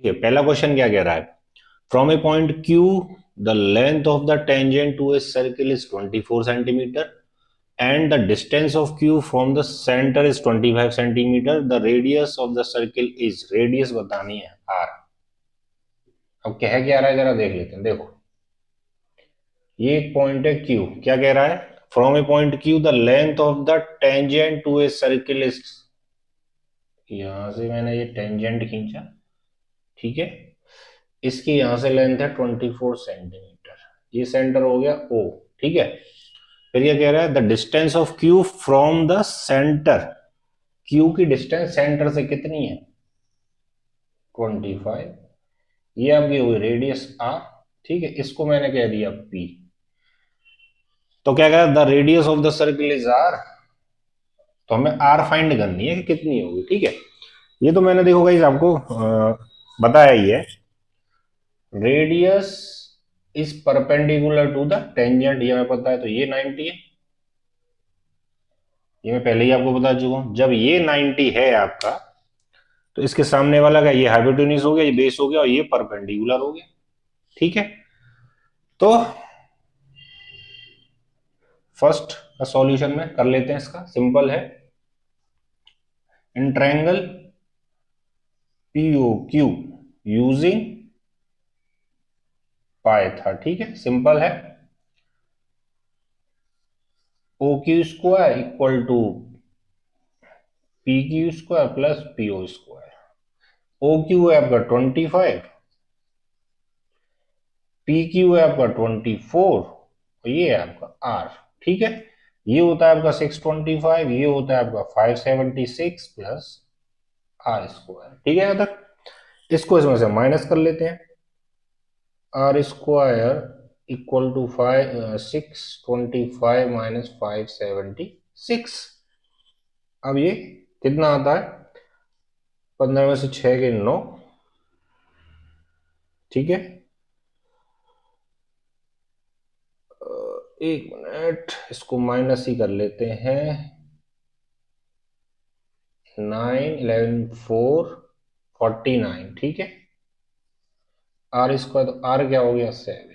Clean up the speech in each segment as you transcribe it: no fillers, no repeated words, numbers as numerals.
ये पहला क्वेश्चन क्या कह रहा है? From a point Q the length of the tangent to a circle is 24 centimetre and the distance of Q from the center is 25 centimetre. The radius of the circle is, radius बतानी है R. अब क्या रहा है जरा देख लेते हैं. देखो ये एक पॉइंट है Q. क्या कह रहा है? From a point Q the length of the tangent to a circle is, यहां से मैंने ये टेंजेंट खींचा, ठीक है, इसकी यहां से लेंथ है 24 सेंटीमीटर. ये सेंटर हो गया O, ठीक है. फिर ये कह रहा है the distance of Q from the centre. Q की डिस्टेंस सेंटर से कितनी है? 25. ये आपकी हुई रेडियस R, ठीक है. इसको मैंने कह दिया P. तो क्या कह रहा है? The radius of the circle is R. तो हमें R फाइंड करनी है कि कितनी होगी, ठीक है. ये तो मैंने देखो गाइस आपको बताया ही है. Radius is perpendicular to the tangent, ये हमें पता है. तो ये 90 है, ये मैं पहले ही आपको बता चुका हूं. जब ये 90 है आपका, तो इसके सामने वाला का ये हाइपोटेन्यूज हो गया, ये बेस हो गया, और ये परपेंडिकुलर हो गया, ठीक है. तो फर्स्ट का सॉल्यूशन में कर लेते हैं. इसका सिंपल है. इन ट्रायंगल POQ यूजिंग पाई था, ठीक है. सिंपल है. OQ square equal to PQ square plus PO square. OQ है आपका 25, PQ है आपका 24, और ये है आपका R, ठीक है. ये होता है आपका 625, ये होता है आपका 576 प्लस R स्क्वायर, ठीक है. यहाँ तक इसको इसमें से माइनस कर लेते हैं. R square equal to 625 minus 576. अब ये कितना आता है? 15 में से 6 के 9, ठीक है. एक मिनट, इसको माइनस ही कर लेते हैं. 9 11 4 49, ठीक है. R स्क्वायर, तो R क्या हो गया? 7.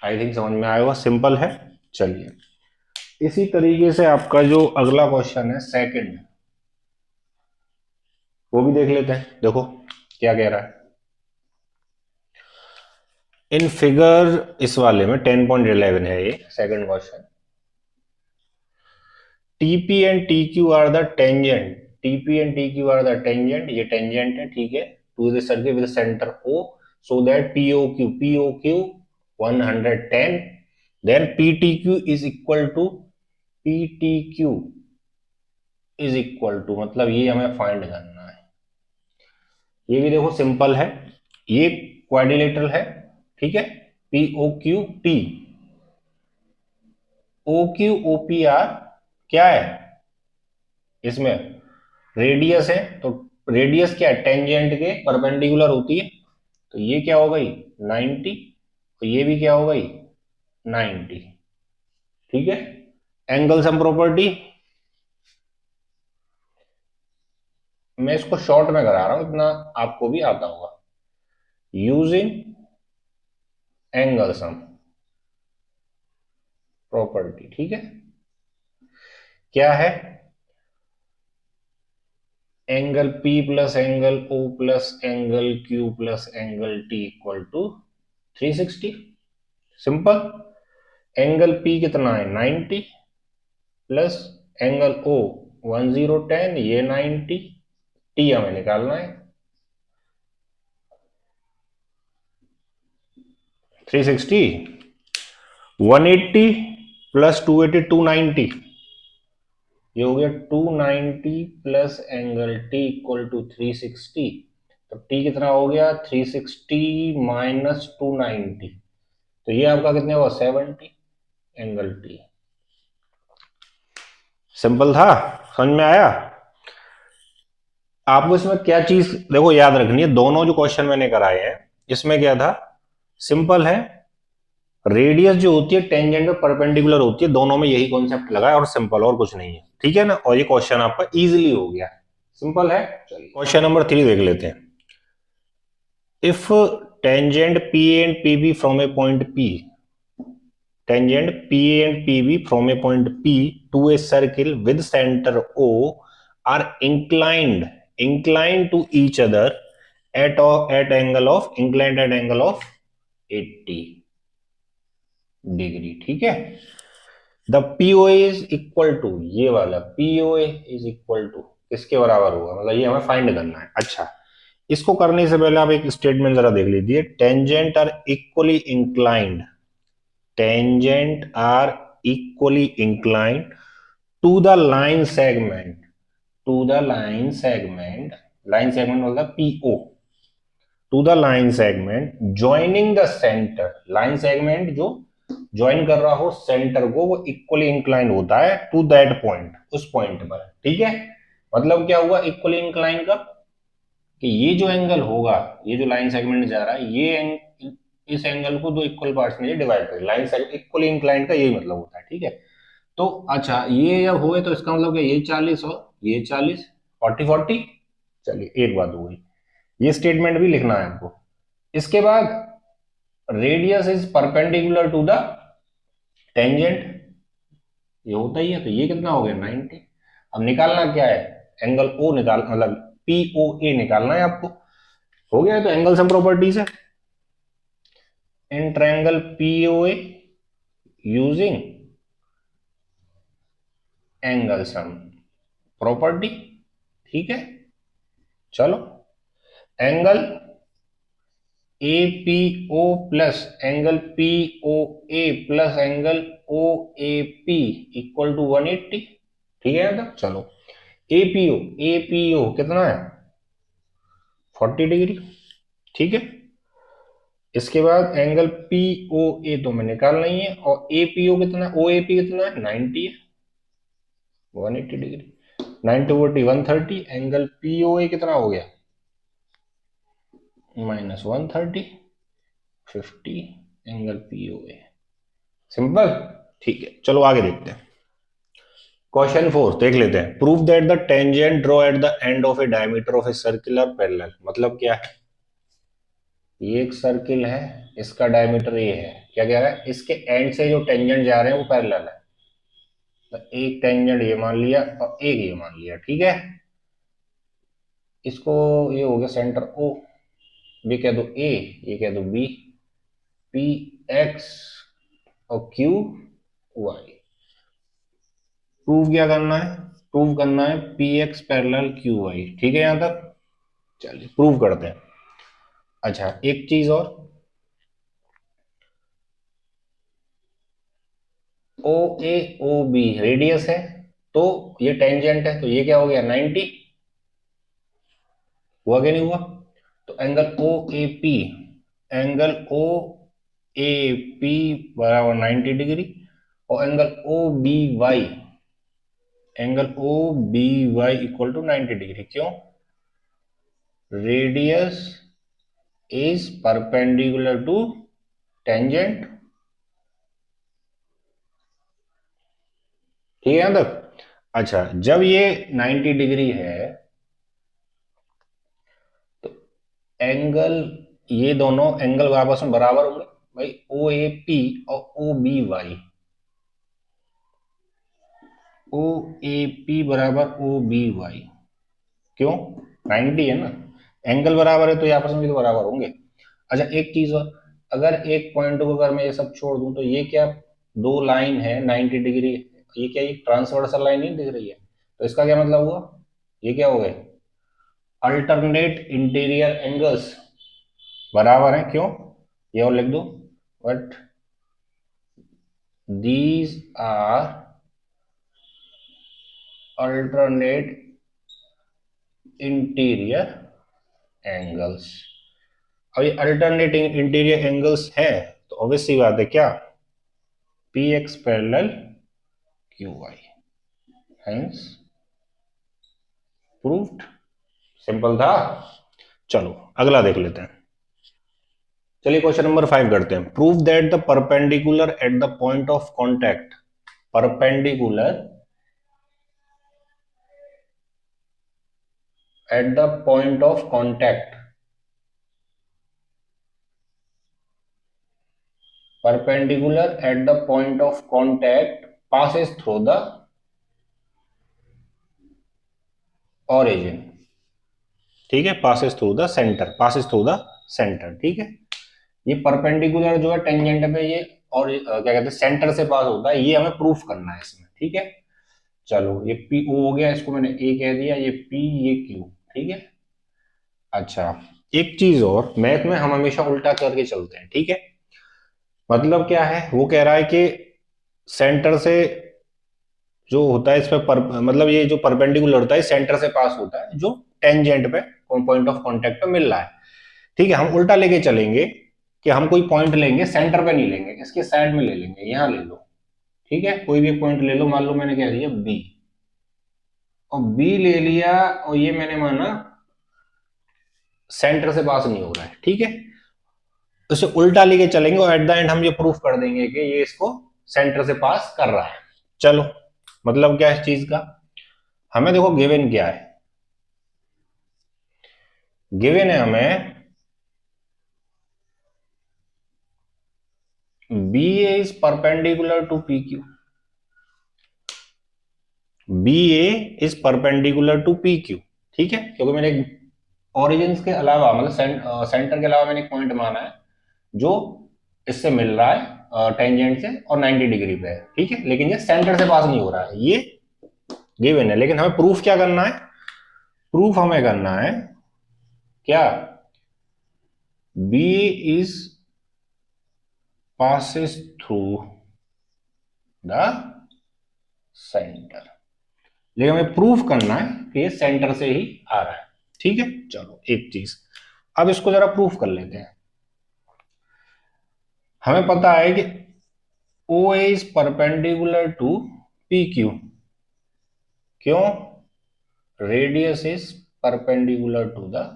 आई थिंक समझ में आएगा. सिंपल है. चलिए इसी तरीके से आपका जो अगला क्वेश्चन है सेकंड, वो भी देख लेते हैं. देखो क्या कह रहा है इन फिगर. इस वाले में 10.11 है ये second question. TP and TQ are the tangent. TP and TQ are the tangent. ये टेंजेंट है, ठीक है, to the circle with centre O, so that POQ 110, then PTQ is equal to PTQ is equal to, मतलब ये हमें find करना है. ये भी देखो सिंपल है. ये क्वाड्रिलेटरल है, ठीक है. POQT, OQOPR क्या है? इसमें रेडियस है, तो रेडियस क्या है? टेंजेंट के परपेंडिकुलर होती है. तो ये क्या हो गई? 90. तो ये भी क्या हो गई? 90, ठीक है. एंगल सम प्रॉपर्टी, मैं इसको शॉर्ट में करा रहा हूं, इतना आपको भी आता होगा. यूजिंग एंगल सम प्रॉपर्टी, ठीक है. क्या है? Angle P plus angle O plus angle Q plus angle T equal to 360. Simple. Angle P कितना है? 90 प्लस एंगल O 1010, ये 90. T हमें निकालना है. 360 180 प्लस 280 290, ये हो गया 290 plus angle T equal to 360. तो T कितना हो गया? 360 माइनस 290, तो ये आपका कितने हुआ? 70 एंगल T. सिंपल था. समझ में आया? आपको इसमें क्या चीज देखो याद रखनी है. दोनों जो क्वेश्चन मैंने कराए हैं इसमें क्या था? सिंपल है. रेडियस जो होती है टेंजेंट पे परपेंडिकुलर होती है. दोनों में यही कॉन्सेप्ट लगा है और सिंपल, और कुछ नहीं है, ठीक है ना. और ये क्वेश्चन आपका इजीली हो गया. सिंपल है। चलिए क्वेश्चन नंबर 3 देख लेते हैं। If tangent P and P B from a point P, tangent PA and PB from a point P to a circle with center O are inclined to each other at angle of 80 degree. ठीक है। The POA is equal to, ये वाला POA is equal to किसके बराबर होगा, मतलब ये हमें फाइंड करना है। अच्छा, इसको करने से पहले आप एक स्टेटमेंट जरा देख लीजिए। Tangent are equally inclined, tangent are equally inclined to the line segment, line segment मतलब PO, to the line segment joining the center, line segment जो ज्वाइन कर रहा हो सेंटर को, वो इक्वली इंक्लाइन होता है टू दैट पॉइंट, उस पॉइंट पर। ठीक है। मतलब क्या हुआ इक्वली इंक्लाइन का, कि ये जो एंगल होगा, ये जो लाइन सेगमेंट जा रहा है, ये इस एंगल को दो इक्वल पार्ट्स में डिवाइड करें। लाइन सेगमेंट इक्वली इंक्लाइंड का यही मतलब होता है। ठीक है। तो अच्छा, ये जब हुए तो इसका मतलब क्या, ये 40 और ये 40, 40 40। चलिए एक बात हो गई, ये स्टेटमेंट भी लिखना है आपको। इसके बाद radius is perpendicular to the tangent, ये होता ही है। तो ये कितना हो गया 90। अब निकालना क्या है, एंगल ओ निकाल, मतलब POA निकालना है आपको। हो गया है, तो एंगल सम प्रॉपर्टीज है। In triangle POA using angle sum property. ठीक है। चलो, angle APO plus angle POA plus angle OAP equal to 180। ठीक है। तो चलो, APO कितना है 40 डिग्री। ठीक है। इसके बाद एंगल POA तो हमें निकालना ही है, और APO कितना है, OAP कितना है 90 है, 180 डिग्री। 90 40 130, एंगल POA कितना हो गया -130, 50 एंगल POA। सिंपल। ठीक है, चलो आगे देखते हैं। क्वेश्चन 4 देख लेते हैं। Prove that the tangent draw at the end of A diameter of a circular parallel. मतलब क्या है, ये एक सर्किल है, इसका डायमीटर ये है। क्या कह रहा है, इसके एंड से जो टेंजेंट जा रहे हैं वो पैरेलल है। तो एक टेंजेंट ये मान लिया और एक ये मान लिया। ठीक है। इसको, ये हो गया सेंटर O, भी कह दो A, ये कह दो B, PX और QY। प्रूव क्या करना है, प्रूव करना है PX पैरेलल QY। ठीक है यहां तक। चलिए प्रूव करते हैं। अच्छा, एक चीज और, OAOB रेडियस है, तो ये टेंजेंट है, तो ये क्या हो गया 90। हुआ कि नहीं हुआ। तो एंगल OAP, एंगल OAP बराबर 90 डिग्री, और angle OBY, angle OBY equal to 90 degree. क्यों, radius is perpendicular to tangent. ठीक है यहां तक। अच्छा, जब ये 90 डिग्री है तो एंगल, ये दोनों एंगल आपस में बराबर होंगे भाई, OAP और OAP बराबर OBY। क्यों, 90 है ना, एंगल बराबर है तो ये आपस में भी तो बराबर होंगे। अच्छा, एक चीज और, अगर एक पॉइंट को अगर मैं ये सब छोड़ दूं तो ये क्या, दो लाइन है 90 डिग्री, ये क्या, ये ट्रांसवर्सल लाइन नहीं दिख रही है, तो इसका क्या मतलब हुआ, ये क्या हो गए अल्टरनेट इंटीरियर एंगल्स बराबर हैं। क्यों, ये और लिख दो, but these are alternate interior angles. अब ये अल्टरनेटिंग इंटीरियर एंगल्स है, तो ऑब्वियस सी बात है क्या, PX parallel QY, hence proved. Simple था। चलो अगला देख लेते हैं। चलिए क्वेश्चन नंबर 5 करते हैं। Prove that the perpendicular at the point of contact, perpendicular at the point of contact perpendicular at the point of contact passes through the origin, ठीक है, passes through the center, passes through the center, ठीक है। ये perpendicular जो है tangent पे ये और क्या कहते हैं सेंटर से पास होता है, ये हमें प्रूफ करना है इसमें, ठीक है। चलो ये पी ओ हो गया, इसको मैंने ए कह दिया, ये पी ये क्यू, ठीक है। अच्छा एक चीज और, मैथ में हम हमेशा उल्टा करके चलते हैं, ठीक है। मतलब क्या है, वो कह रहा है कि सेंटर से जो होता है इस पे मतलब ये जो परपेंडिकुलर होता है सेंटर से पास होता है, जो टेंजेंट पे पॉइंट ऑफ कांटेक्ट पे मिल रहा है, ठीक है। हम उल्टा लेके चलेंगे कि हम कोई पॉइंट लेंगे, सेंटर पे नहीं लेंगे, इसके साइड में ले लेंगे, यहां ले लो, ठीक है। कोई भी एक पॉइंट ले लो, मान लो मैंने कह दिया बी, और बी ले लिया, और ये मैंने माना सेंटर से पास नहीं हो रहा है, ठीक है। उसे उल्टा लेके चलेंगे और एट द एंड हम ये प्रूफ कर देंगे कि ये इसको सेंटर से पास कर रहा है। चलो मतलब क्या है इस चीज का, हमें देखो गिवन क्या है, गिवन है हमें B A is perpendicular to P Q, B A is perpendicular to P Q, ठीक है। क्योंकि मैंने ओरिजिन के अलावा मतलब सेंटर के अलावा मैंने एक पॉइंट माना है जो इससे मिल रहा है टेंजेंट से और 90 डिग्री पे है, ठीक है। लेकिन ये सेंटर से पास नहीं हो रहा है, ये गिवन है। लेकिन हमें प्रूफ क्या करना है, प्रूफ हमें करना है क्या, B is passes through the center, लेकिन हमें प्रूफ करना है कि ये सेंटर से ही आ रहा है, ठीक है। चलो एक चीज, अब इसको जरा प्रूफ कर लेते हैं। हमें पता है कि O A is perpendicular to P Q, क्यों, radius is perpendicular to the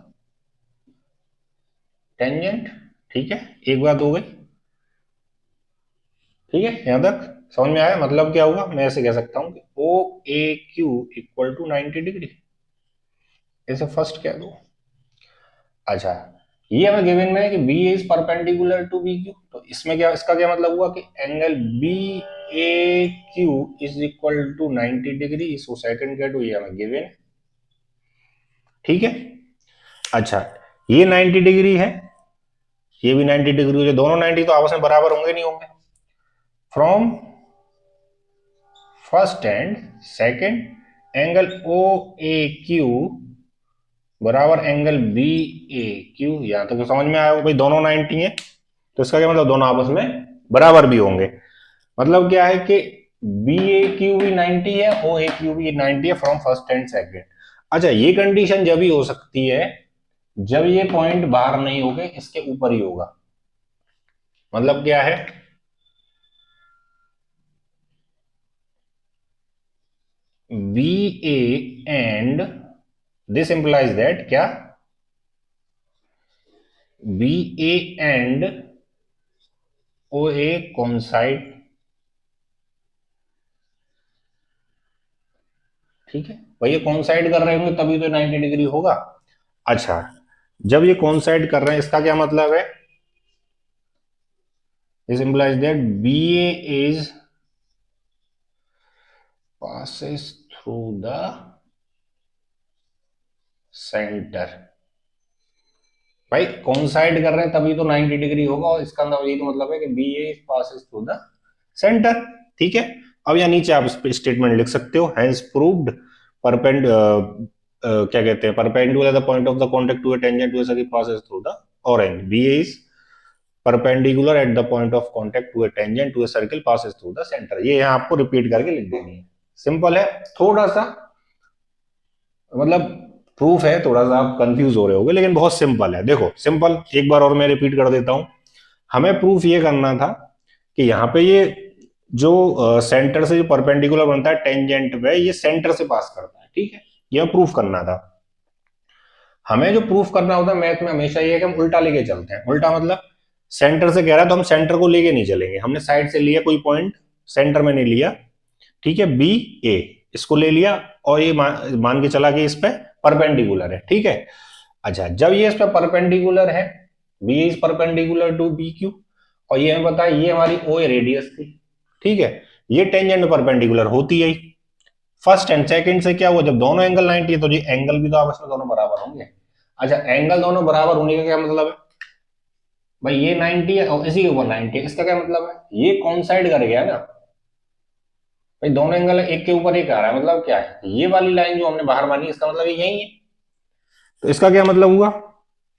tangent, ठीक है। एक बात हो गई, ठीक है, यहां तक समझ में आया। मतलब क्या हुआ, मैं ऐसे कह सकता हूं कि O A Q equal to 90 degree, ऐसे फर्स्ट कह दो। अच्छा ये हमें गिवन में है कि B is perpendicular to B Q, तो इसमें क्या, इसका क्या मतलब हुआ कि angle B A Q is equal to 90 degree, इसको सेकंड कह दो, ये हमें गिवन है, ठीक है। अच्छा ये 90 डिग्री है, ये भी 90 डिग्री, दोनों 90 तो आपस में बराबर होंगे नहीं होंगे, from first and second angle O A Q बराबर एंगल बी ए क्यू, यहां तक तो समझ में आया भाई, दोनों 90 है, तो इसका क्या मतलब दोनों आपस में बराबर भी होंगे। मतलब क्या है कि बी ए क्यू भी 90 है, ओ ए क्यू भी 90 है फ्रॉम फर्स्ट एंड सेकंड। अच्छा ये कंडीशन जब ही हो सकती है जब ये पॉइंट बाहर नहीं होगे, इसके ऊपर ही होगा। मतलब क्या है, B A and this implies that क्या, B A and O A coincide, ठीक है भाई, ये कोइंसाइड कर रहे होंगे तभी तो 90 डिग्री होगा। अच्छा जब ये कोइंसाइड कर रहे हैं इसका क्या मतलब है, this implies that B A is passes through the center, भाई कोइंसाइड कर रहे हैं तभी तो 90 डिग्री होगा, और इसका अंदर ये तो मतलब है कि B A passes through the centre, ठीक है। अब यहाँ नीचे आप स्टेटमेंट लिख सकते हो, हैंस प्रूव्ड परपेंड क्या कहते हैं, perpendicular the point of the contact to a tangent to a circle passes through the orange, B A is perpendicular at the point of contact to a tangent to a circle passes through the centre. ये यहाँ आपको repeat करके लिख देनी है, simple है। थोड़ा सा मतलब प्रूफ है, थोड़ा सा आप कंफ्यूज हो रहे होगे, लेकिन बहुत सिंपल है। देखो सिंपल, एक बार और मैं रिपीट कर देता हूं। हमें प्रूफ ये करना था कि यहाँ पे ये जो सेंटर से जो परपेंडिकुलर बनता है टेंजेंट पे, ये सेंटर से पास करता है, ठीक है। ये प्रूफ करना था। हमें जो प्रूफ करना होता है मैथ में हमेशा ये है कि हम उल्टा लेके चलते हैं। उल्टा मतलब सेंटर से कह रहा है तो हम सेंटर को लेके नहीं चलेंगे, हमने साइड से लिया कोई पॉइंट, सेंटर में नहीं लिया, ठीक है। बी ए इसको ले लिया और ये मान के चला कि इस पे परपेंडिकुलर है, ठीक है। अच्छा, जब ये इस पर परपेंडिकुलर है, B is perpendicular to B Q, और ये हमें पता है ये हमारी ओ रेडियस थी, ठीक है, ये टेंजेंट परपेंडिकुलर होती है। फर्स्ट एंड सेकंड से क्या हुआ, जब दोनों एंगल 90 है तो जी एंगल भी तो आपस में दोनों बराबर होंगे। अच्छा, एंगल दोनों बराबर होने का क्या मतलब है भाई, ये 90 है और इसी के ऊपर 90 है, इसका क्या मतलब है, ये कॉन्साइड कर गया ना भाई, दोनों एंगल एक के ऊपर एक आ रहा है, मतलब क्या है, ये वाली लाइन जो हमने बाहर मानी इसका मतलब ये यही है। तो इसका क्या मतलब हुआ,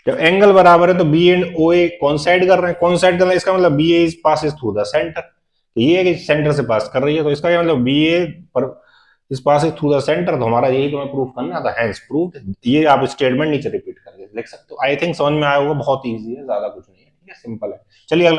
जब एंगल बराबर है तो बी एंड ओ ए कॉन्साइड कर रहे हैं, कॉन्साइड करना इसका मतलब B A is passes through the centre, ये सेंटर से पास कर रही है, तो इसका क्या मतलब बी ए पर is passes through the centre, तो हमारा यही तुम्हें प्रूफ करना था, हैंस प्रूव्ड। ये आप स्टेटमेंट नीचे रिपीट करके लिख सकते हो। आई थिंक समझ में आया होगा, बहुत ईजी है, ज्यादा कुछ नहीं है, ठीक है, सिंपल है। चलिए अगला